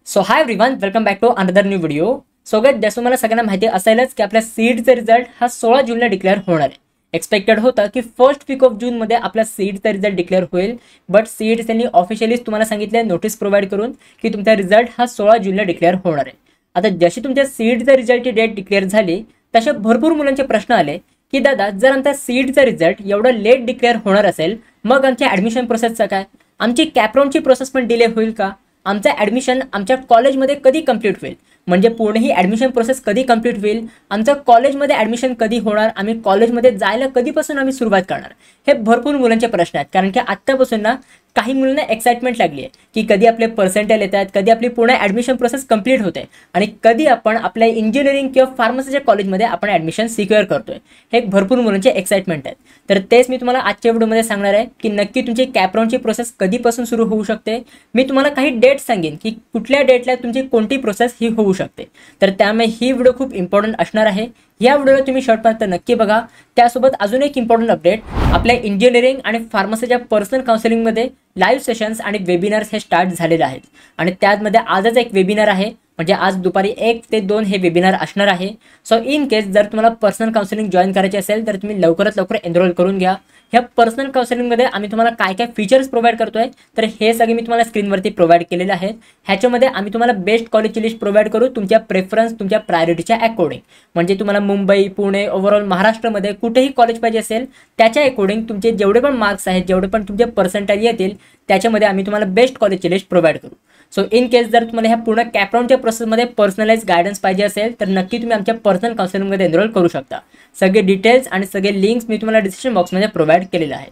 So hi everyone, welcome back to another new video. So guys, जसं मला सगळ्यांना माहिती असेलच की आपल्या सीडचा रिझल्ट हा 16 जूनला डिक्लेअर होणार आहे. एक्सपेक्टेड होतं की फर्स्ट वीक ऑफ जून मध्ये आपला सीडचा रिझल्ट डिक्लेअर होईल, बट सीड त्यांनी ऑफिशियली तुम्हाला सांगितलं नोटीस प्रोव्हाइड करून की तुमचा रिझल्ट हा 16 जूनला डिक्लेअर होणार आहे. आता जशी तुमच्या सीडचा रिझल्टची डेट डिक्लेअर झाली तसे भरपूर मुलांचे प्रश्न आले की दादा, जर आमचा सीडचा रिझल्ट एवढा लेट डिक्लेअर होणार असेल मग आमच्या ॲडमिशन प्रोसेसचं काय, आमची कॅपराऊंडची प्रोसेस पण डिले होईल का, आमचं ॲडमिशन आमच्या कॉलेजमध्ये कधी कंप्लीट होईल, म्हणजे पूर्ण ही ॲडमिशन प्रोसेस कधी कंप्लीट होईल, आमचं कॉलेजमध्ये ॲडमिशन कधी होणार, आम्ही कॉलेजमध्ये जायला कधीपासून आम्ही सुरुवात करणार, हे भरपूर मुलांचे प्रश्न आहेत. कारण की आत्तापासून ना काही मुलांना एक्साइटमेंट लागली आहे की कधी आपले पर्सेंटेज येतात, कधी आपली पूर्ण ॲडमिशन प्रोसेस कंप्लीट होते आणि कधी आपण आपल्या इंजिनिअरिंग किंवा फार्मसीच्या कॉलेजमध्ये आपण ॲडमिशन सिक्युअर करतोय. हे भरपूर मुलांचे एक्साइटमेंट आहेत. तर तेच मी तुम्हाला आजच्या व्हिडिओमध्ये सांगणार आहे की नक्की तुमची कॅपराऊंडची प्रोसेस कधीपासून सुरू होऊ शकते. मी तुम्हाला काही डेट सांगेन की कुठल्या डेटला तुमची कोणती प्रोसेस ही होऊ शकते. तर त्यामुळे ही व्हिडिओ खूप इम्पॉर्टंट असणार आहे. या व्हिडिओला तुम्ही शेवटपर्यंत नक्की बघा. त्यासोबत अजून एक इम्पॉर्टंट अपडेट, आपल्या इंजिनिअरिंग आणि फार्मसीच्या पर्सनल काउन्सिलिंगमध्ये लाईव्ह सेशन्स आणि वेबिनार्स हे स्टार्ट झालेले आहेत आणि त्यामध्ये आजच एक वेबिनार आहे, म्हणजे आज दुपारी 1 ते 2 हे वेबिनार असणार आहे. सो इन केस जर तुम्हाला पर्सनल काउन्सिलिंग जॉईन करायचे असेल तर तुम्ही लवकरात लवकर एनरोल करून घ्या. ह्या पर्सनल काउन्सिलिंगमध्ये आम्ही तुम्हाला काय काय फीचर्स प्रोव्हाइड करतोय तर हे सगळे मी तुम्हाला स्क्रीनवरती प्रोव्हाइड केलेले आहेत. ह्याच्यामध्ये आम्ही तुम्हाला बेस्ट कॉलेजची लिस्ट प्रोव्हाइड करू तुमच्या प्रेफरन्स, तुमच्या प्रायोरिटीच्या अकॉर्डिंग. म्हणजे तुम्हाला मुंबई, पुणे, ओव्हरऑल महाराष्ट्रामध्ये कुठेही कॉलेज पाहिजे असेल त्याच्या अकॉर्डिंग तुमचे जेवढे पण मार्क्स आहेत, जेवढे पण तुमचे पर्सेंटेज येतील त्याच्यामध्ये आम्ही तुम्हाला बेस्ट कॉलेजची लिस्ट प्रोव्हाइड करू. सो इन केस जर तुम्हाला ह्या पूर्ण कॅपराऊंडच्या प्रोसेसमध्ये पर्सनलाइज गायडन्स पाहिजे असेल तर नक्की तुम्ही आमच्या पर्सनल काउन्सिलिंगमध्ये एनरोल करू शकता. सगळे डिटेल्स आणि सगळे लिंक्स मी तुम्हाला डिस्क्रिप्शन बॉक्समध्ये प्रोव्हाइड केलेले आहे.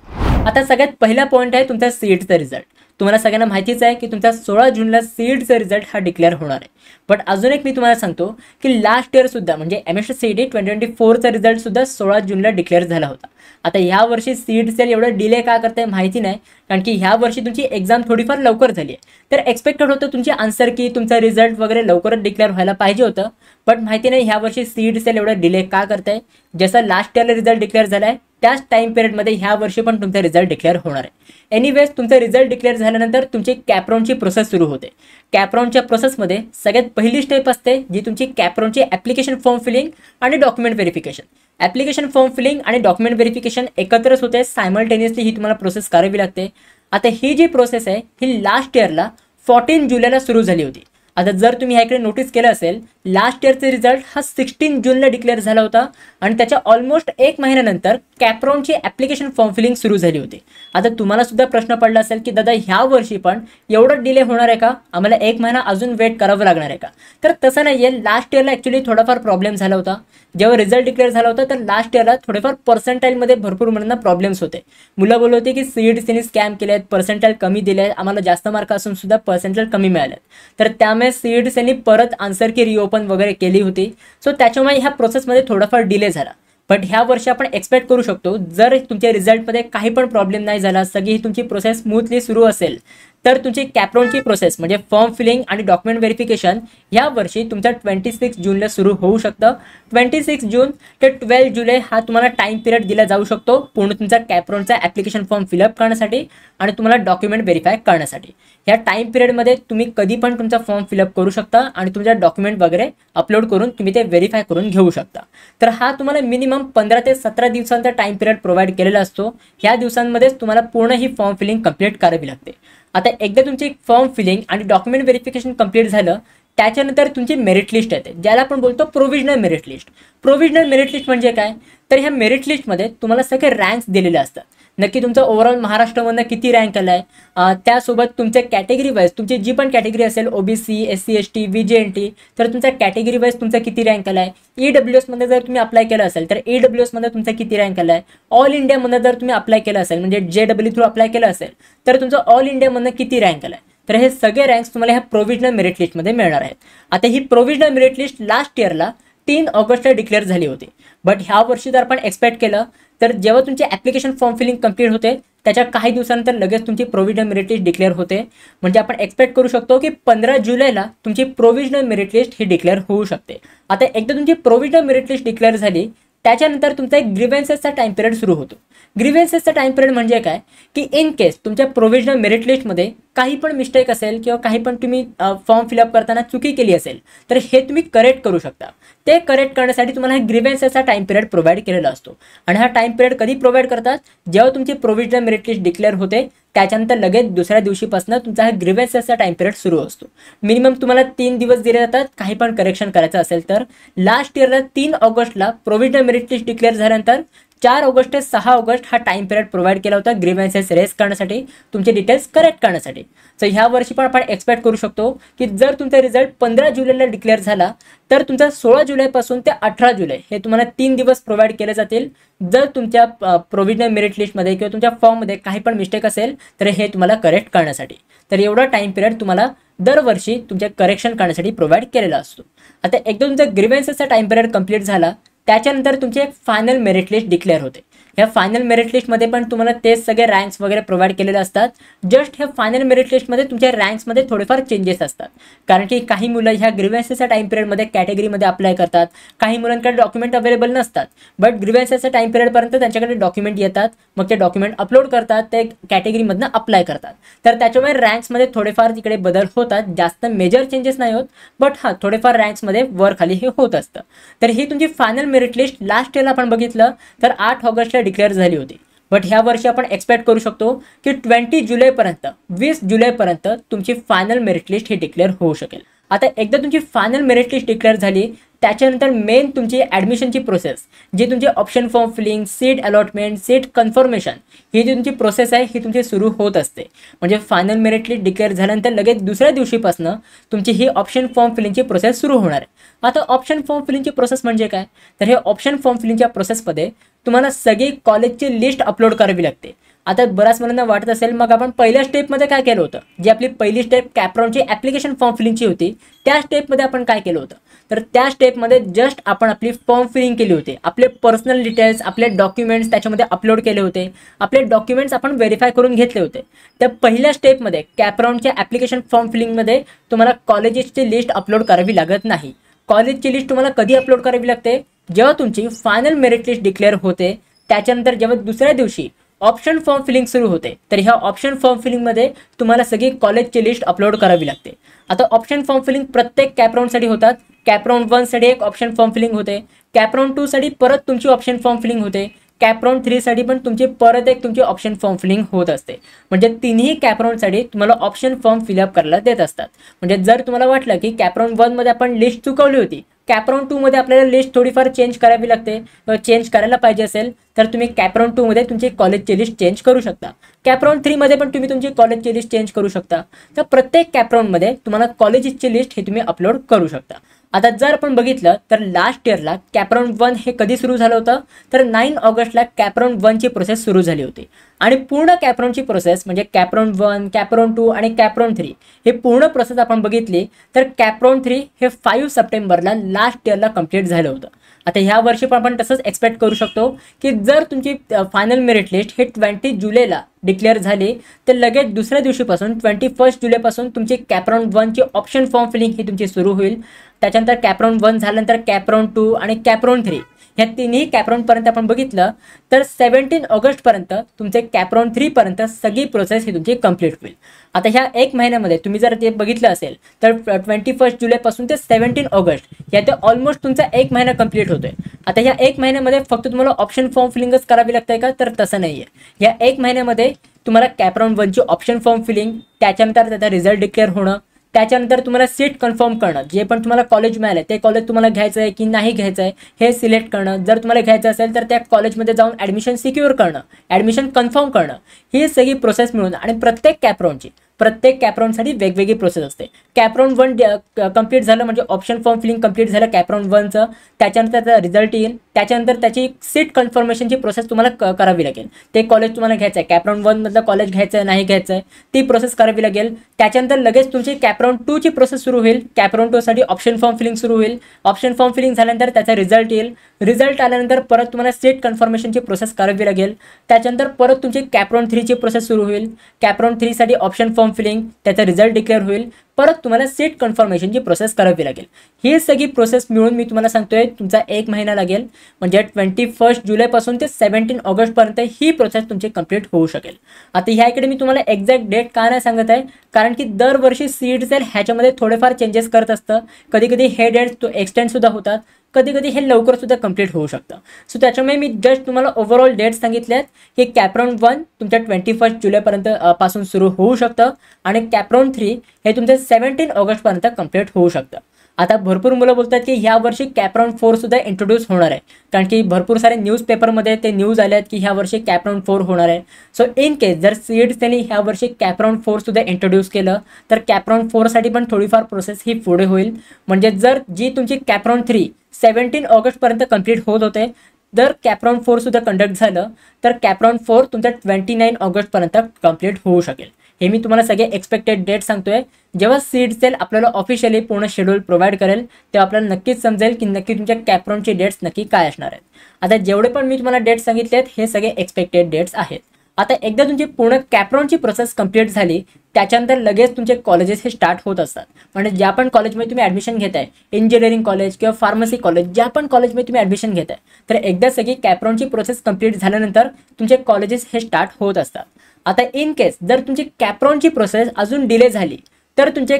आता सगळ्यात पहिला पॉईंट आहे तुमचा सीडचा रिझल्ट. तुम्हाला सगळ्यांना माहितीच आहे की तुमचा 16 जूनला सीडचा रिझल्ट हा डिक्लेअर होणार आहे. बट अजून एक मी तुम्हाला सांगतो की लास्ट इयर सुद्धा म्हणजे MSc 2024चा रिझल्ट सुद्धा 16 जूनला डिक्लेअर झाला होता. आता ह्या वर्षी सीड सेल एवढं डिले का करते माहिती नाही, कारण की ह्या वर्षी तुमची एक्झाम थोडीफार लवकर झाली आहे. तर एक्सपेक्टेड होतं तुमची आन्सर की तुमचा रिझल्ट वगैरे लवकरच डिक्लेअर व्हायला पाहिजे होतं, बट माहिती नाही ह्या वर्षी सीड सेल एवढं डिले का करते. जसं लास्ट इयरला रिझल्ट डिक्लेअर झाला आहे त्याच टाइम पिरियडमध्ये ह्या वर्षी पण तुमचा रिझल्ट डिक्लेअर होणार आहे. एनिवेज तुमचा रिझल्ट डिक्लेअर झाल्यानंतर तुमची कॅपराऊंडची प्रोसेस सुरू होते. कॅपराऊंडच्या प्रोसेसमध्ये सगळ्यात पहिली स्टेप असते जी तुमची कॅपराऊंडची ॲप्लिकेशन फॉर्म फिलिंग आणि document verification. Application form filling आणि डॉक्युमेंट व्हेरिफिकेशन एकत्रच होते, सायमल्टेनियसली ही तुम्हाला प्रोसेस करावी लागते. आता ही जी प्रोसेस आहे ही लास्ट इयरला 14 जुलैला सुरू झाली होती. आता जर तुम्ही ह्याकडे नोटीस केलं असेल लास्ट इयरचा रिझल्ट हा 16 जूनला डिक्लेअर झाला होता आणि त्याच्या ऑलमोस्ट 1 महिन्यानंतर कॅपराऊंडची ॲप्लिकेशन फॉर्म फिलिंग सुरू झाली होती. आता तुम्हाला सुद्धा प्रश्न पडला असेल की दादा ह्या वर्षी पण एवढं डिले होणार आहे का, आम्हाला 1 महिना अजून वेट करावं लागणार आहे का. तर तसं नाही आहे. लास्ट इयरला ॲक्च्युली थोडाफार प्रॉब्लेम झाला होता. जेव्हा रिझल्ट डिक्लेअर झाला होता तर लास्ट इयरला थोडेफार पर्सेंटाईलमध्ये भरपूर मुलांना प्रॉब्लेम्स होते. मुलं बोलत होते की सीईटीने स्कॅम केले आहेत, पर्सेंटाईल कमी दिले आहेत, आम्हाला जास्त मार्क असून सुद्धा पर्सेंटाईल कमी मिळाले. तर त्यामुळे सीईटीने परत आन्सर की रिओपन वगैरे केली होती. सो त्याच्यामुळे ह्या प्रोसेसमध्ये थोडाफार डिले झाला. बट ह्या वर्षी आपण एक्सपेक्ट करू शकतो जर तुमच्या रिझल्टमध्ये काही पण प्रॉब्लेम नाही झाला, सगळी तुमची प्रोसेस स्मूथली सुरू असेल तर तुमची कॅपराऊंडची प्रोसेस म्हणजे फॉर्म फिलिंग आणि डॉक्युमेंट व्हेरिफिकेशन या वर्षी तुमच्या 26 जूनला सुरू होऊ शकतं. 26 जून ते 12 जुलै हा तुम्हाला टाइम पिरियड दिला जाऊ शकतो पूर्ण तुमचा कॅपराऊंडचा ॲप्लिकेशन फॉर्म फिलअप करण्यासाठी आणि तुम्हाला डॉक्युमेंट व्हेरीफाय करण्यासाठी. ह्या टाइम पिरियडमध्ये तुम्ही कधी पण तुमचा फॉर्म फिलअप करू शकता आणि तुमच्या डॉक्युमेंट वगैरे अपलोड करून तुम्ही ते व्हेरीफाय करून घेऊ शकता. तर हा तुम्हाला मिनिमम 15 ते 17 दिवसांचा टाइम पिरियड प्रोव्हाइड केलेला असतो. ह्या दिवसांमध्येच तुम्हाला पूर्ण ही फॉर्म फिलिंग कंप्लीट करावी लागते. आता एकदा तुमची फॉर्म फिलिंग आणि डॉक्युमेंट व्हेरिफिकेशन कंप्लीट झालं त्याच्यानंतर तुमची मेरिट लिस्ट येते, ज्याला आपण बोलतो provisional merit list. Provisional merit list म्हणजे काय, तर ह्या मेरिट लिस्टमध्ये तुम्हाला सगळे रँक्स दिलेले असतात. नक्की तुमचं ओव्हरऑल महाराष्ट्रामधनं किती रँक आला आहे, त्यासोबत तुमच्या कॅटेगरी वाईज तुमची जी पण कॅटेगरी असेल OBC, SC ST VJNT तर तुमच्या कॅटेगरी वाईज तुमचा किती रँक आला आहे. EWS मध्ये जर तुम्ही अप्लाय केलं असेल तर EWS मध्ये तुमचा किती रँक आला आहे. ऑल इंडियामध्ये जर तुम्ही अप्लाय केलं असेल म्हणजे JEE थ्रू अप्लाय केलं असेल तर तुमचं ऑल इंडियामधनं किती रँक आला आहे. तर हे सगळे रँक्स तुम्हाला ह्या प्रोव्हिजनल मेरिट लिस्टमध्ये मिळणार आहेत. आता ही प्रोव्हिजनल मेरिट लिस्ट लास्ट इयरला 3 ऑगस्टला डिक्लेअर झाली होती. बट ह्या वर्षी जर आपण एक्सपेक्ट केलं तर जेव्हा तुमचे ॲप्लिकेशन फॉर्म फिलिंग कंप्लीट होते त्याच्या काही दिवसानंतर लगेच तुमची प्रोव्हिजनल मेरिट लिस्ट डिक्लेअर होते. म्हणजे आपण एक्सपेक्ट करू शकतो की 15 जुलैला तुमची प्रोव्हिजनल मेरिट लिस्ट ही डिक्लेअर होऊ शकते. आता एकदा तुमची प्रोव्हिजनल मेरिट लिस्ट डिक्लेअर झाली त्याच्यानंतर तुमचा एक ग्रीव्हन्सेसचा टाइम पिरियड सुरू होतो. ग्रीव्हन्सेसचा टाइम पिरियड म्हणजे काय की इन केस तुमच्या प्रोव्हिजनल मेरिट लिस्टमध्ये काही पण मिस्टेक असेल किंवा काही पण तुम्ही फॉर्म फिलअप करताना चुकी केली असेल तर हे तुम्ही करेक्ट करू शकता. ते करेक्ट करण्यासाठी तुम्हाला ग्रीव्हन्सेसचा टाइम पिरियड प्रोव्हाइड केलेला असतो. आणि हा टाइम पिरियड कधी प्रोव्हाइड करतात, जेव्हा तुमची प्रोव्हिजनल मेरिट लिस्ट डिक्लेअर होते त्याच्यानंतर लगेच दुसऱ्या दिवशीपासून तुमचा हा ग्रीव्हन्सेसचा टाइम पिरियड सुरू असतो. मिनिमम तुम्हाला 3 दिवस दिले जातात काही पण करेक्शन करायचं असेल तर. लास्ट इयरला 3 ऑगस्टला प्रोव्हिजनल मेरिट लिस्ट डिक्लेअर झाल्यानंतर 4 ऑगस्ट ते 6 ऑगस्ट हा टाइम पिरियड प्रोव्हाइड केला होता ग्रीव्हन्सेस रेस करण्यासाठी, तुमचे डिटेल्स करेक्ट करण्यासाठी. सो ह्या वर्षी पण आपण एक्सपेक्ट करू शकतो की जर तुमचा रिझल्ट 15 जुलैला डिक्लेअर झाला तर तुमचा 16 जुलैपासून ते 18 जुलै हे तुम्हाला 3 दिवस प्रोव्हाइड केले जातील. जर तुमच्या प्रोव्हिजनल मेरिट लिस्टमध्ये किंवा तुमच्या फॉर्ममध्ये काही पण मिस्टेक असेल तर हे तुम्हाला करेक्ट करण्यासाठी. तर एवढा टाइम पिरियड तुम्हाला दरवर्षी तुमच्या करेक्शन करण्यासाठी प्रोव्हाइड केलेला असतो. आता एकदा तुमचा ग्रीव्हन्सेसचा टाइम पिरियड कंप्लीट झाला त्याच्यानंतर तुमची एक फायनल मेरिट लिस्ट डिक्लेअर होते. ह्या फायनल मेरिट लिस्टमध्ये पण तुम्हाला तेच सगळे रँक्स वगैरे प्रोव्हाइड केलेले असतात. जस्ट ह्या फायनल मेरिट लिस्टमध्ये तुमच्या रँक्समध्ये थोडेफार चेंजेस असतात, कारण की काही मुलं ह्या ग्रीव्हन्सेसच्या टाइम पिरियडमध्ये कॅटेगरीमध्ये अप्लाय करतात. काही मुलांकडे डॉक्युमेंट अवेलेबल नसतात, बट ग्रीव्हन्सेसच्या टाइम पिरियडपर्यंत त्यांच्याकडे डॉक्युमेंट येतात, मग ते डॉक्युमेंट अपलोड करतात, ते कॅटेगरीमधनं अप्लाय करतात. तर त्याच्यामुळे रँक्समध्ये थोडेफार तिकडे बदल होतात. जास्त मेजर चेंजेस नाही होत, बट हां थोडेफार रँक्समध्ये वर खाली हे होत असतं. तर ही तुमची फायनल मेरिट लिस्ट लास्ट इयरला आपण बघितलं तर 8 ऑगस्टला डिक्लेअर झाली होती. बट ह्या वर्षी आपण एक्सपेक्ट करू शकतो की 20 जुलैपर्यंत 20 जुलैपर्यंत तुमची फायनल मेरिट लिस्ट ही डिक्लेअर होऊ शकेल. आता एकदा तुमची फायनल मेरिट लिस्ट डिक्लेअर झाली त्याच्यानंतर मेन तुमची ॲडमिशनची प्रोसेस, जी तुमची option form filling, seat allotment, seat confirmation ही जी तुमची प्रोसेस आहे ही तुमची सुरू होत असते. म्हणजे फायनल मेरिट लिस्ट डिक्लेअर झाल्यानंतर लगेच दुसऱ्या दिवशीपासून तुमची ही ऑप्शन फॉर्म फिलिंगची प्रोसेस सुरू होणार आहे. आता ऑप्शन फॉर्म फिलिंगची प्रोसेस म्हणजे काय, तर हे ऑप्शन फॉर्म फिलिंगच्या प्रोसेसमध्ये तुम्हाला सगळी कॉलेजची लिस्ट अपलोड करावी लागते. आता बऱ्याच मुलांना वाटत असेल मग आपण पहिल्या स्टेपमध्ये काय केलं होतं, जी आपली पहिली स्टेप कॅपराऊंडची ॲप्लिकेशन फॉर्म फिलिंगची होती त्या स्टेपमध्ये आपण काय केलं होतं, तर त्या स्टेपमध्ये जस्ट आपण आपली फॉर्म फिलिंग केली होती. आपले पर्सनल डिटेल्स, आपले डॉक्युमेंट्स त्याच्यामध्ये अपलोड केले होते, आपले डॉक्युमेंट्स आपण व्हेरीफाय करून घेतले होते. त्या पहिल्या स्टेपमध्ये कॅपराऊंडच्या ॲप्लिकेशन फॉर्म फिलिंगमध्ये तुम्हाला कॉलेजेसची लिस्ट अपलोड करावी लागत नाही. कॉलेजची लिस्ट तुम्हाला कधी अपलोड करावी लागते, जेव्हा तुमची फायनल मेरिट लिस्ट डिक्लेअर होते त्याच्यानंतर जेव्हा दुसऱ्या दिवशी ऑप्शन फॉर्म फिलिंग सुरू होते तर ह्या ऑप्शन फॉर्म फिलिंगमध्ये तुम्हाला सगळी कॉलेजची लिस्ट अपलोड करावी लागते. आता ऑप्शन फॉर्म फिलिंग प्रत्येक कॅपराऊंडसाठी होतात. कॅपराऊंड 1 साठी एक ऑप्शन फॉर्म फिलिंग होते, कॅपराऊंड 2 साठी परत तुमची ऑप्शन फॉर्म फिलिंग होते, कॅपराऊंड 3 साठी पण तुमची परत एक तुमची ऑप्शन फॉर्म फिलिंग होत असते. म्हणजे तिन्ही कॅपराऊंडसाठी तुम्हाला ऑप्शन फॉर्म फिलअप करायला देत असतात. म्हणजे जर तुम्हाला वाटलं की कॅपराऊंड 1 मध्ये आपण लिस्ट चुकवली होती, कॅपराऊंड 2 मध्ये आपल्याला लिस्ट थोडीफार चेंज करावी लागते, चेंज करायला पाहिजे असेल तर तुम्ही कॅपराऊंड 2 मध्ये तुमची कॉलेजची लिस्ट चेंज करू शकता. कॅपराऊंड 3 मध्ये पण तुम्ही तुमची कॉलेजची लिस्ट चेंज करू शकता. तर प्रत्येक कॅपराऊंडमध्ये तुम्हाला कॉलेजची लिस्ट हे तुम्ही अपलोड करू शकता. आता जर आपण बघितलं तर लास्ट इयरला कॅपराऊंड 1 हे कधी सुरू झालं होतं, तर 9 ऑगस्टला कॅपराऊंड 1 ची प्रोसेस सुरू झाली होती. आणि पूर्ण कॅपराऊंडची प्रोसेस म्हणजे कॅपराऊंड 1, कॅपराऊंड 2 आणि कॅपराऊंड 3 हे पूर्ण प्रोसेस आपण बघितली तर कॅपराऊंड 3 हे 5 सप्टेंबरला लास्ट इयरला कंप्लीट झालं होतं. आता ह्या वर्षी पण आपण तसंच एक्सपेक्ट करू शकतो की जर तुमची फायनल मेरिट लिस्ट हे 20 जुलैला डिक्लेअर झाली तर लगेच दुसऱ्या दिवशीपासून 21 जुलैपासून तुमची कॅपराऊंड 1 ची ऑप्शन फॉर्म फिलिंग ही तुमची सुरू होईल. त्याच्यानंतर कॅपराऊंड 1 झाल्यानंतर कॅपराऊंड 2 आणि कॅपराऊंड 3 ह्या तिन्ही कॅपराऊंडपर्यंत आपण बघितलं तर 17 ऑगस्टपर्यंत तुमचे कॅपराऊंड 3 पर्यंत सगळी प्रोसेस ही तुमची कंप्लीट होईल. आता ह्या एक महिन्यामध्ये तुम्ही जर ते बघितलं असेल तर 21 जुलैपासून ते 17 ऑगस्ट यात ऑलमोस्ट तुमचा एक महिना कंप्लीट होतोय. आता ह्या एक महिन्यामध्ये फक्त तुम्हाला ऑप्शन फॉर्म फिलिंगच करावी लागतंय का, तर तसं नाही आहे. या एक महिन्यामध्ये तुम्हाला कॅपराऊंड 1 ची ऑप्शन फॉर्म फिलिंग, त्याच्यानंतर त्याचा रिझल्ट डिक्लेअर होणं, त्याच्यानंतर तुम्हाला सीट कन्फर्म करणं, जे पण तुम्हाला कॉलेज मिळालं ते कॉलेज तुम्हाला घ्यायचं आहे की नाही घ्यायचं आहे हे सिलेक्ट करणं, जर तुम्हाला घ्यायचं असेल तर त्या कॉलेजमध्ये जाऊन ॲडमिशन सिक्युअर करणं, ॲडमिशन कन्फर्म करणं, ही सगळी प्रोसेस मिळून आणि प्रत्येक कॅपराऊंडसाठी वेगवेगळी प्रोसेस असते. कॅपराऊंड 1 कंप्लीट झालं म्हणजे ऑप्शन फॉर्म फिलिंग कंप्लीट झालं कॅपराऊंड 1चं, त्याच्यानंतर त्याचा रिझल्ट येईल, त्याच्यानंतर त्याची सीट कन्फर्मेशनची प्रोसेस तुम्हाला करावी लागेल. ते कॉलेज तुम्हाला घ्यायचं आहे, कॅपराऊंड 1 मधलं कॉलेज घ्यायचं आहे नाही घ्यायचं आहे ती प्रोसेस करावी लागेल. त्याच्यानंतर लगेच तुमची कॅपराऊंड 2 ची प्रोसेस सुरू होईल. कॅपराऊंड 2 साठी ऑप्शन फॉर्म फिलिंग सुरू होईल. ऑप्शन फॉर्म फिलिंग झाल्यानंतर त्याचा रिझल्ट येईल. रिझल्ट आल्यानंतर परत तुम्हाला सीट कन्फर्मेशनची प्रोसेस करावी लागेल. त्याच्यानंतर परत तुमची कॅपराऊंड 3 ची प्रोसेस सुरू होईल. कॅपराऊंड 3 साठी ऑप्शन फॉर्म फिलिंग, त्याचा रिझल्ट डिक्लेअर होईल. परत तुम्हाला सीट कन्फर्मेशनची प्रोसेस करावी लागेल। ही सगळी प्रोसेस मिळून मी तुम्हाला सांगतोय तुमचा 1 महिना लागेल, म्हणजे 21 जुलैपासून ते 17 ऑगस्टपर्यंत ही प्रोसेस तुमची कंप्लीट होऊ शकेल। आता ह्या इकडे मी तुम्हाला एक्झॅक्ट डेट का नाही सांगत आहे, कारण की दरवर्षी सीड सेल ह्याच्यामध्ये थोडेफार चेंजेस करत असतं। कधी कधी हे डेट एक्सटेंड सुद्धा होतात, कधी कधी हे लवकर सुद्धा कंप्लीट होऊ शकतं। सो त्याच्यामुळे मी जस्ट तुम्हाला ओव्हरऑल डेट सांगितल्यात की कॅपराउंड 1 तुमच्या 21 जुलैपर्यंत पासून सुरू होऊ शकतं आणि कॅपराउंड 3 हे तुमचं 17 ऑगस्टपर्यंत कंप्लीट होऊ शकतं। आता भरपूर मुलं बोलतात की ह्या वर्षी कॅपराउंड 4 सुद्धा इंट्रोड्यूस होणार आहे, कारण की भरपूर सारे न्यूजपेपरमध्ये ते न्यूज आल्यात की ह्या वर्षी कॅपराउंड 4 होणार आहे। सो इन केस जर सीड्स त्यांनी ह्या वर्षी कॅपराउंड 4 सुद्धा इंट्रोड्यूस केलं तर कॅपराउंड 4 साठी पण थोडीफार प्रोसेस ही पुढे होईल। म्हणजे जर जी तुमची कॅपराउंड 3 17 ऑगस्टपर्यंत कंप्लीट होत होते, जर कॅपराउंड 4 सुद्धा कंडक्ट झालं तर कॅपराउंड 4 तुमच्या 29 ऑगस्टपर्यंत कंप्लीट होऊ शकेल। हे मी तुम्हाला सगळे एक्सपेक्टेड डेट सांगतोय। जेव्हा सीड सेल आपल्याला ऑफिशियली पूर्ण शेड्यूल प्रोव्हाइड करेल तेव्हा आपल्याला नक्कीच समजेल की नक्की तुमच्या कॅपराउंडचे डेट्स नक्की काय असणार आहेत। आता जेवढे पण मी तुम्हाला डेट्स सांगितलेत हे सगळे एक्सपेक्टेड डेट्स आहेत। आता एकदा तुमची पूर्ण कॅपराउंडची प्रोसेस कंप्लीट झाली त्याच्यानंतर लगेच तुमचे कॉलेजेस हे स्टार्ट होत असतात। म्हणजे ज्या पण कॉलेजमध्ये तुम्ही ॲडमिशन घेताय, इंजिनिअरिंग कॉलेज किंवा फार्मसी कॉलेज, ज्या पण कॉलेजमध्ये तुम्ही ॲडमिशन घेताय, तर एकदा सगळी कॅपराउंडची प्रोसेस कंप्लीट झाल्यानंतर तुमचे कॉलेजेस हे स्टार्ट होत असतात। आता इन केस जर तुमची कॅपराउंडची प्रोसेस अजून डिले झाली तर तुमचे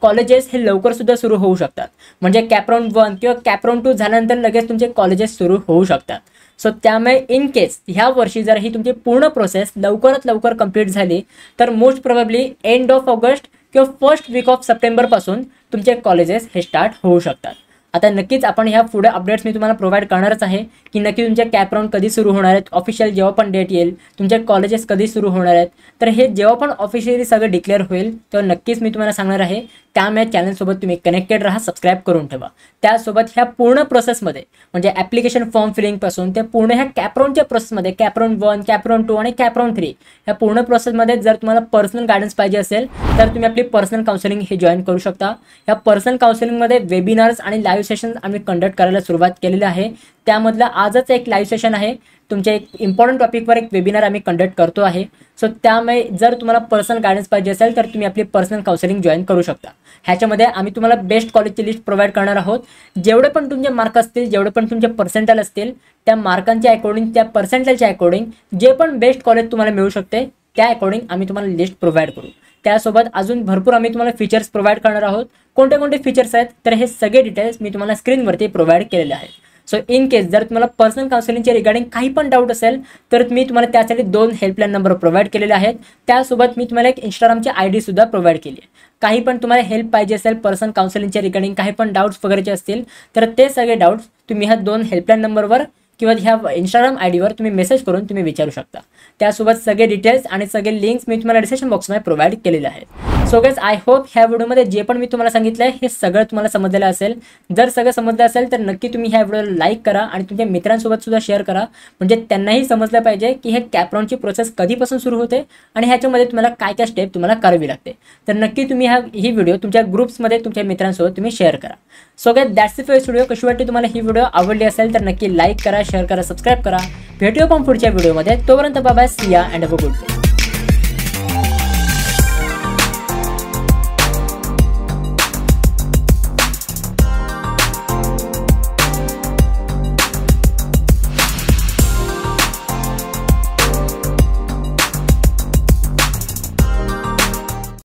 कॉलेजेस हे लवकर सुद्धा सुरू होऊ शकतात। म्हणजे कॅपराउंड 1 किंवा कॅपराउंड 2 झाल्यानंतर लगेच तुमचे कॉलेजेस सुरू होऊ शकतात। सो त्यामुळे इन केस ह्या वर्षी जर ही तुमची पूर्ण प्रोसेस लवकरात लवकर कंप्लीट झाली तर most probably end of August किंवा फर्स्ट वीक ऑफ सप्टेंबर पासून तुमचे कॉलेजेस हे स्टार्ट होऊ शकतात। आता नक्कीच आपण ह्या पुढे अपडेट्स मी तुम्हाला प्रोव्हाइड करणारच आहे की नक्की तुमच्या कॅपराउंड कधी सुरू होणार आहेत, ऑफिशियल जेव्हा पण डेट येईल, तुमचे कॉलेजेस कधी सुरू होणार आहेत, तर हे जेव्हा पण ऑफिशियली सगळं डिक्लेअर होईल तेव्हा नक्कीच मी तुम्हाला सांगणार आहे। त्यामुळे चॅनलसोबत तुम्ही कनेक्टेड राहा, सबस्क्राईब करून ठेवा। त्यासोबत ह्या पूर्ण प्रोसेसमध्ये म्हणजे ॲप्लिकेशन फॉर्म फिलिंगपासून ते पूर्ण ह्या कॅपराउंडच्या प्रोसेसमध्ये कॅपराउंड 1, कॅपराउंड 2 आणि कॅपराउंड 3 ह्या पूर्ण प्रोसेसमध्ये जर तुम्हाला पर्सनल गायडन्स पाहिजे असेल तर तुम्ही आपली पर्सनल काउन्सिलिंग हे जॉईन करू शकता। या पर्सनल काउन्सिलिंगमध्ये वेबिनार्स आणि लाईव्ह सेशन्स आम्ही कंडक्ट करायला सुरुवात केलेली आहे। त्यामधलं आजच एक लाईव्ह सेशन आहे, तुमच्या एक इम्पॉर्टंट टॉपिकवर एक वेबिनार आम्ही कंडक्ट करतो आहे। सो त्यामुळे जर तुम्हाला पर्सनल गायडन्स पाहिजे असेल तर तुम्ही आपली पर्सनल काउन्सिलिंग जॉईन करू शकता। ह्याच्यामध्ये आम्ही तुम्हाला बेस्ट कॉलेजची लिस्ट प्रोव्हाइड करणार आहोत। जेवढे पण तुमचे मार्क असतील, जेवढे पण तुमचे पर्सेंटाइल असतील, त्या मार्कांच्या अकॉर्डिंग, त्या पर्सेंटाइलच्या अकॉर्डिंग जे पण बेस्ट कॉलेज तुम्हाला मिळू शकते त्या अकॉर्डिंग आम्ही तुम्हाला लिस्ट प्रोव्हाइड करू। त्यासोबत अजून भरपूर आम्ही तुम्हाला फीचर्स प्रोव्हाइड करणार आहोत। कोणते कोणते फीचर्स आहेत तर हे सगळे डिटेल्स मी तुम्हाला स्क्रीनवरती प्रोव्हाइड केलेले आहेत। सो इन केस जर तुम्हाला पर्सनल काउन्सिलिंगच्या रिगार्डिंग काही पण डाऊट असेल तर मी तुम्हाला त्यासाठी 2 हेल्पलाईन नंबर प्रोव्हाइड केलेले आहेत। त्यासोबत मी तुम्हाला एक इंस्टाग्रामची ID सुद्धा प्रोव्हाइड केली आहे। काही पण तुम्हाला हेल्प पाहिजे असेल पर्सनल काउन्सिलिंगच्या रिगार्डिंग, काही पण डाऊट्स वगैरेचे असतील तर ते सगळे डाऊट्स तुम्ही ह्या 2 हेल्पलाईन नंबरवर किंवा ह्या इंस्टाग्राम आयडीवर तुम्ही मेसेज करून तुम्ही विचारू शकता। त्यासोबत सगळे डिटेल्स आणि सगळे लिंक्स मी तुम्हाला डिस्क्रिप्शन बॉक्समध्ये प्रोव्हाइड केलेले आहेत। सो गाइस, आय होप ह्या व्हिडिओमध्ये जे पण मी तुम्हाला सांगितलं आहे हे सगळं तुम्हाला समजलेलं असेल। जर सगळं समजलं असेल तर नक्की तुम्ही ह्या व्हिडिओला लाईक करा आणि तुमच्या मित्रांसोबत सुद्धा शेअर करा, म्हणजे त्यांनाही समजलं पाहिजे की हे कॅपराउंडची प्रोसेस कधीपासून सुरू होते आणि ह्याच्यामध्ये तुम्हाला काय काय स्टेप तुम्हाला करावी लागते। तर नक्की तुम्ही ही व्हिडिओ तुमच्या ग्रुप्समध्ये तुमच्या मित्रांसोबत तुम्ही शेअर करा। So guys, that's it for this video. कशी वाटते तुम्हाला ही व्हिडिओ? आवडली असेल तर नक्की लाईक करा, शेअर करा, सबस्क्राईब करा। भेटूया पण पुढच्या व्हिडिओमध्ये। तोपर्यंत बाय बाय, सी या and have a good day.